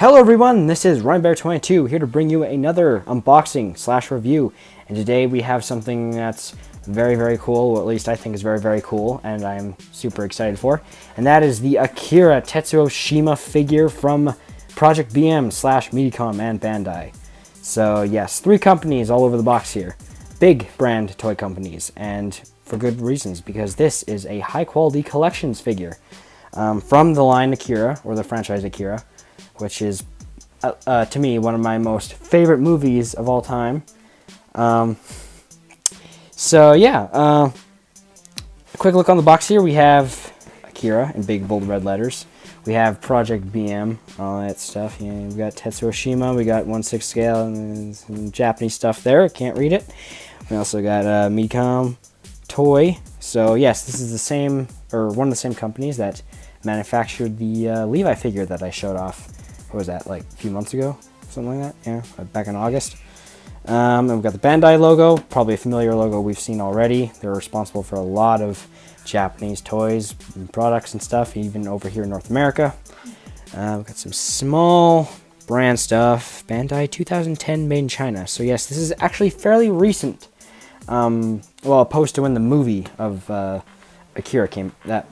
Hello everyone, this is RyanBear22 here to bring you another unboxing / review, and today we have something that's very cool, or at least I think is very cool, and I'm super excited for, and that is the AKIRA Tetsuo Shima figure from Project BM / Medicom and BAN-DAI. So yes, 3 companies all over the box here, big brand toy companies, and for good reasons, because this is a high quality collections figure from the line AKIRA, or the franchise AKIRA, which is, to me, one of my most favorite movies of all time. So yeah, a quick look on the box here. We have AKIRA in big bold red letters. We have Project BM, all that stuff. You know, we've got Tetsuo Shima, we got 1/6 scale, and some Japanese stuff there. Can't read it. We also got Medicom toy. So yes, this is the same, or one of the same companies that manufactured the Levi figure that I showed off. What was that, like a few months ago? Something like that, yeah, back in August. And we've got the BAN-DAI logo, probably a familiar logo we've seen already. They're responsible for a lot of Japanese toys and products and stuff, even over here in North America. We've got some small brand stuff. BAN-DAI 2010, made in China. So yes, this is actually fairly recent. Well, opposed to when the movie of AKIRA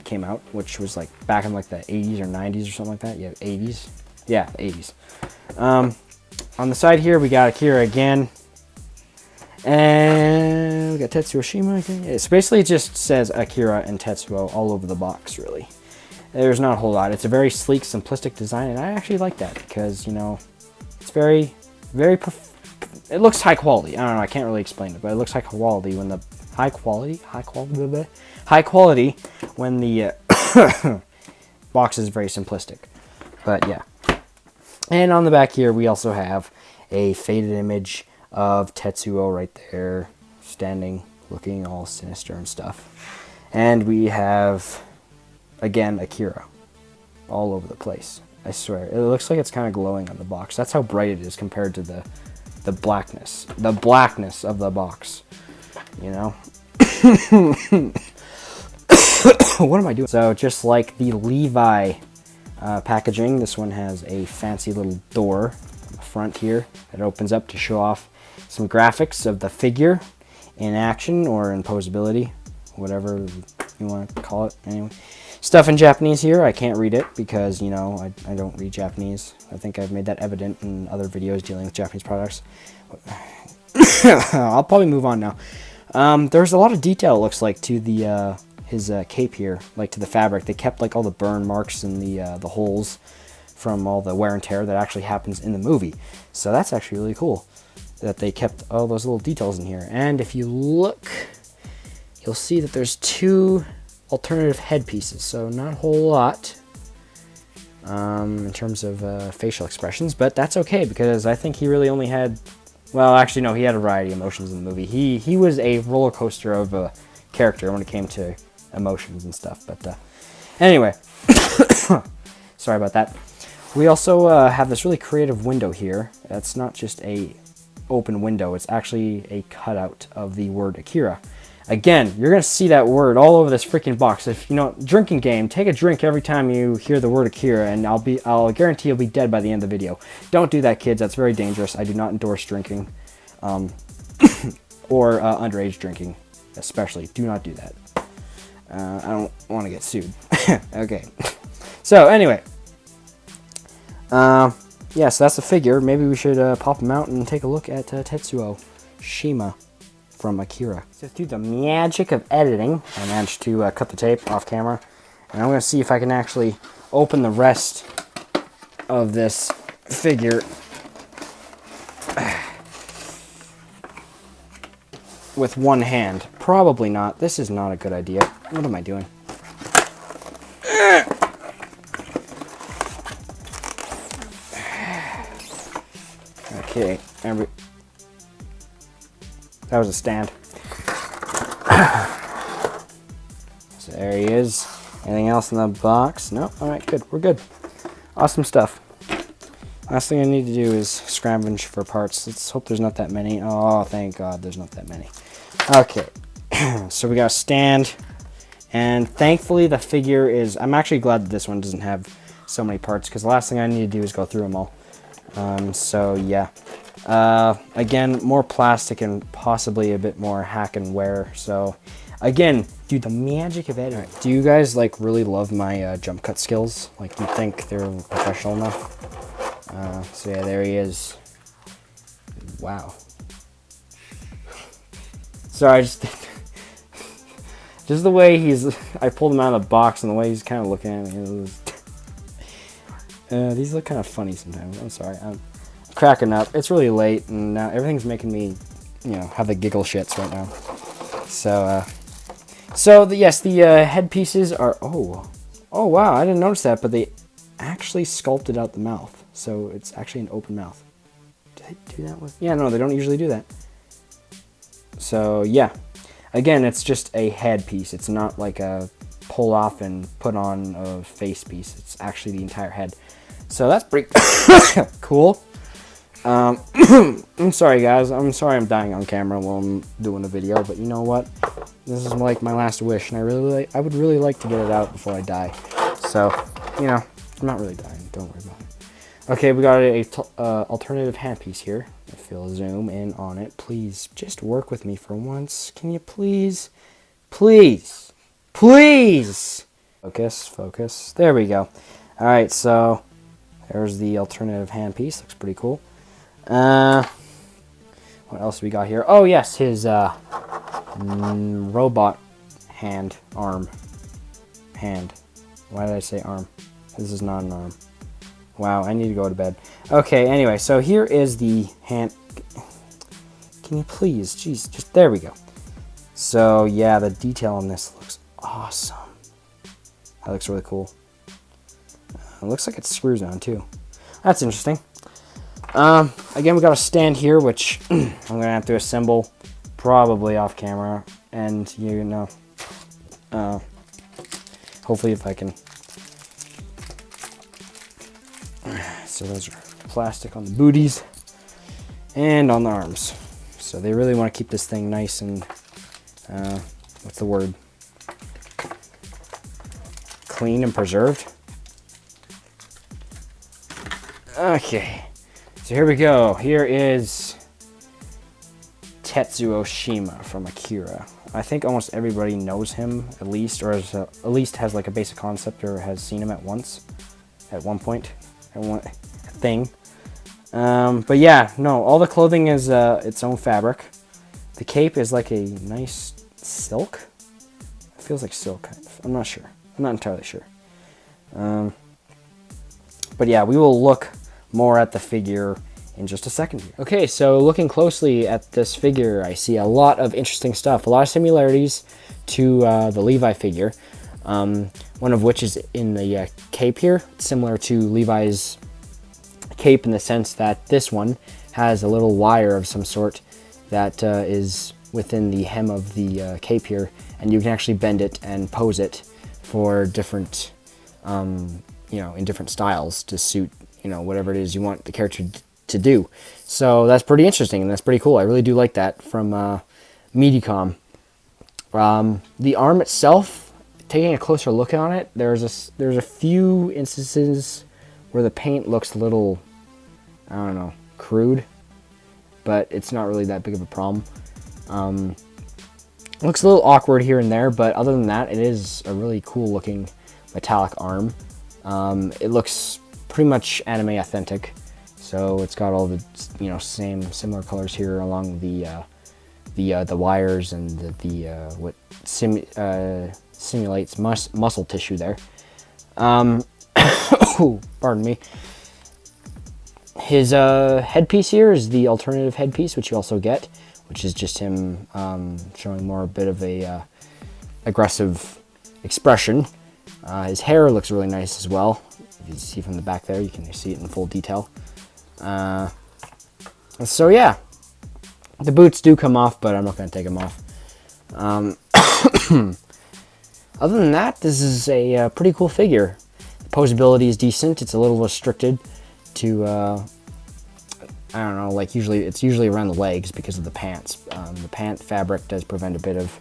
came out, which was like back in like the 80s or 90s or something like that. Yeah, 80s. Yeah, 80s. On the side here, we got AKIRA again. And we got Tetsuo Shima again. Yeah, so basically it just says AKIRA and Tetsuo all over the box, really. There's not a whole lot. It's a very sleek, simplistic design, and I actually like that because, you know, it's very it looks high quality. I don't know, I can't really explain it, but it looks high quality when the high quality when the box is very simplistic. But yeah. And on the back here, we also have a faded image of Tetsuo right there, standing, looking all sinister and stuff. And we have, again, AKIRA all over the place. I swear, it looks like it's kind of glowing on the box. That's how bright it is compared to the blackness of the box, you know? What am I doing? So just like the Levi packaging, this one has a fancy little door on the front here that opens up to show off some graphics of the figure in action or in posability, whatever you want to call it. Anyway, stuff in Japanese here. I can't read it because, you know, I don't read Japanese. I think I've made that evident in other videos dealing with Japanese products. I'll probably move on now. There's a lot of detail, it looks like, to the his cape here, like to the fabric. They kept like all the burn marks and the holes from all the wear and tear that actually happens in the movie. So that's actually really cool that they kept all those little details in here. And if you look, you'll see that there's 2 alternative headpieces, so not a whole lot in terms of facial expressions, but that's okay because I think he really only had, well, actually no, he had a variety of emotions in the movie. He was a roller coaster of a character when it came to emotions and stuff, but anyway, sorry about that. We also have this really creative window here. That's not just a open window, it's actually a cutout of the word AKIRA. Again, you're gonna see that word all over this freaking box. If you know, drinking game, take a drink every time you hear the word AKIRA, and I'll guarantee you'll be dead by the end of the video. Don't do that, kids. That's very dangerous. I do not endorse drinking, or underage drinking, especially. Do not do that. I don't want to get sued. Okay. So anyway, yeah, so that's the figure. Maybe we should pop him out and take a look at Tetsuo Shima from AKIRA. So through the magic of editing, I managed to cut the tape off camera, and I'm going to see if I can actually open the rest of this figure with one hand. Probably not. This is not a good idea. What am I doing? Okay, that was a stand. So there he is. Anything else in the box? No? Alright, good. We're good. Awesome stuff. Last thing I need to do is scavenge for parts. Let's hope there's not that many. Oh, thank God there's not that many. Okay. So we got a stand. And thankfully the figure is... I'm actually glad that this one doesn't have so many parts, because the last thing I need to do is go through them all. So yeah. Again, more plastic and possibly a bit more hack and wear. So again, dude, the magic of editing. Right. Do you guys like really love my jump cut skills? Like, do you think they're professional enough? So yeah, there he is. Wow. Sorry, just the way I pulled him out of the box and the way he's kind of looking at me. These look kind of funny sometimes. I'm sorry. I'm cracking up. It's really late, and now everything's making me, have the giggle shits right now. So, yes, the headpieces are. Oh, wow! I didn't notice that, but they actually sculpted out the mouth, so it's actually an open mouth. Do they do that with? Yeah, no, they don't usually do that. So yeah, again, it's just a headpiece. It's not like a pull off and put on a face piece. It's actually the entire head. So that's pretty cool. I'm sorry, guys. I'm sorry I'm dying on camera while I'm doing a video, but you know what? This is like my last wish, and I would really like to get it out before I die. So, I'm not really dying. Don't worry about it. Okay, we got a alternative handpiece here. If you'll zoom in on it, please just work with me for once. Can you please? Please. Focus. There we go. All right, so there's the alternative handpiece. Looks pretty cool. What else we got here? Oh yes, his robot hand. Why did I say arm? This is not an arm. Wow, I need to go to bed. Okay, anyway, so here is the hand. Can you please? Jeez, just there we go. So yeah, the detail on this looks awesome. That looks really cool. It looks like it screws on too. That's interesting. Again, we got a stand here, which I'm gonna have to assemble probably off camera, and hopefully if I can. So those are plastic on the booties and on the arms. So they really want to keep this thing nice and what's the word? Clean and preserved. Okay. So here we go. Here is Tetsuo from AKIRA. I think almost everybody knows him at least, or at least has like a basic concept or has seen him at one point, thing. But yeah, no, all the clothing is its own fabric. The cape is like a nice silk. It feels like silk, kind of. I'm not sure. I'm not entirely sure. But yeah, we will look more at the figure in just a second here. Okay, so looking closely at this figure, I see a lot of interesting stuff, a lot of similarities to the Levi figure, one of which is in the cape here, similar to Levi's cape in the sense that this one has a little wire of some sort that is within the hem of the cape here, and you can actually bend it and pose it for different, in different styles to suit, whatever it is you want the character to do. So that's pretty interesting, and that's pretty cool. I really do like that from Medicom. The arm itself, taking a closer look on it, there's a few instances where the paint looks a little, I don't know, crude, but it's not really that big of a problem. It looks a little awkward here and there, but other than that, it is a really cool looking metallic arm. It looks pretty much anime authentic, so it's got all the similar colors here along the wires and what simulates muscle tissue there. Oh, pardon me. His headpiece here is the alternative headpiece, which you also get, which is just him showing more a bit of a aggressive expression. His hair looks really nice as well. If you see from the back there, you can see it in full detail. So yeah, the boots do come off, but I'm not going to take them off. Other than that, this is a pretty cool figure. The posability is decent. It's a little restricted to, I don't know, like it's usually around the legs because of the pants. The pant fabric does prevent a bit of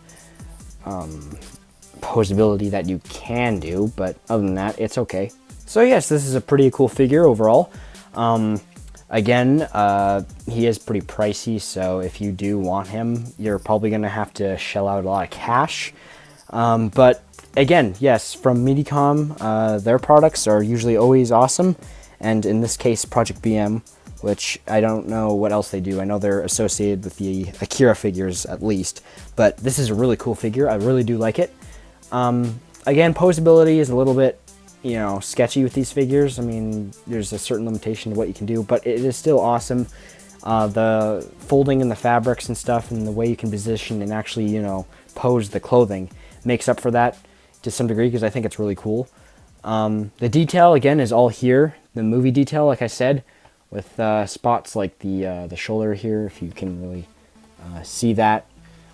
posability that you can do, but other than that, it's okay. So yes, this is a pretty cool figure overall. Again, he is pretty pricey, so if you do want him, you're probably going to have to shell out a lot of cash. But again, yes, from Medicom, their products are usually always awesome. And in this case, Project BM, which I don't know what else they do. I know they're associated with the AKIRA figures at least. But this is a really cool figure. I really do like it. Again, posability is a little bit, you know, sketchy with these figures. I mean, there's a certain limitation to what you can do, but it is still awesome. The folding in the fabrics and stuff, and the way you can position and actually, you know, pose the clothing makes up for that to some degree, because I think it's really cool. The detail, again, is all here. The movie detail, like I said, with spots like the shoulder here, if you can really see that.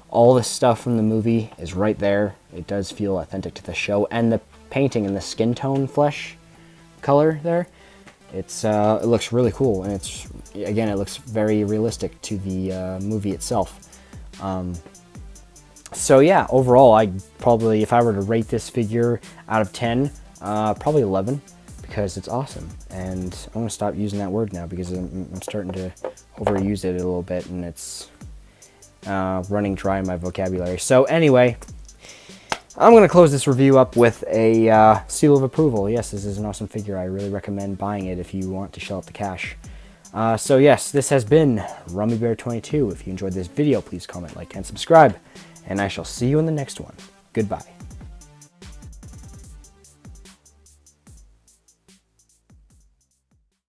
All the stuff from the movie is right there. It does feel authentic to the show, and the painting and the skin tone flesh color there, it looks really cool, and it's, again, it looks very realistic to the movie itself. So yeah, overall, I probably, if I were to rate this figure out of 10, probably 11, because it's awesome. And I'm gonna stop using that word now, because I'm starting to overuse it a little bit, and it's running dry in my vocabulary. So anyway, I'm going to close this review up with a seal of approval. Yes, this is an awesome figure. I really recommend buying it if you want to shell out the cash. So yes, this has been RummyBear22. If you enjoyed this video, please comment, like, and subscribe. And I shall see you in the next one. Goodbye.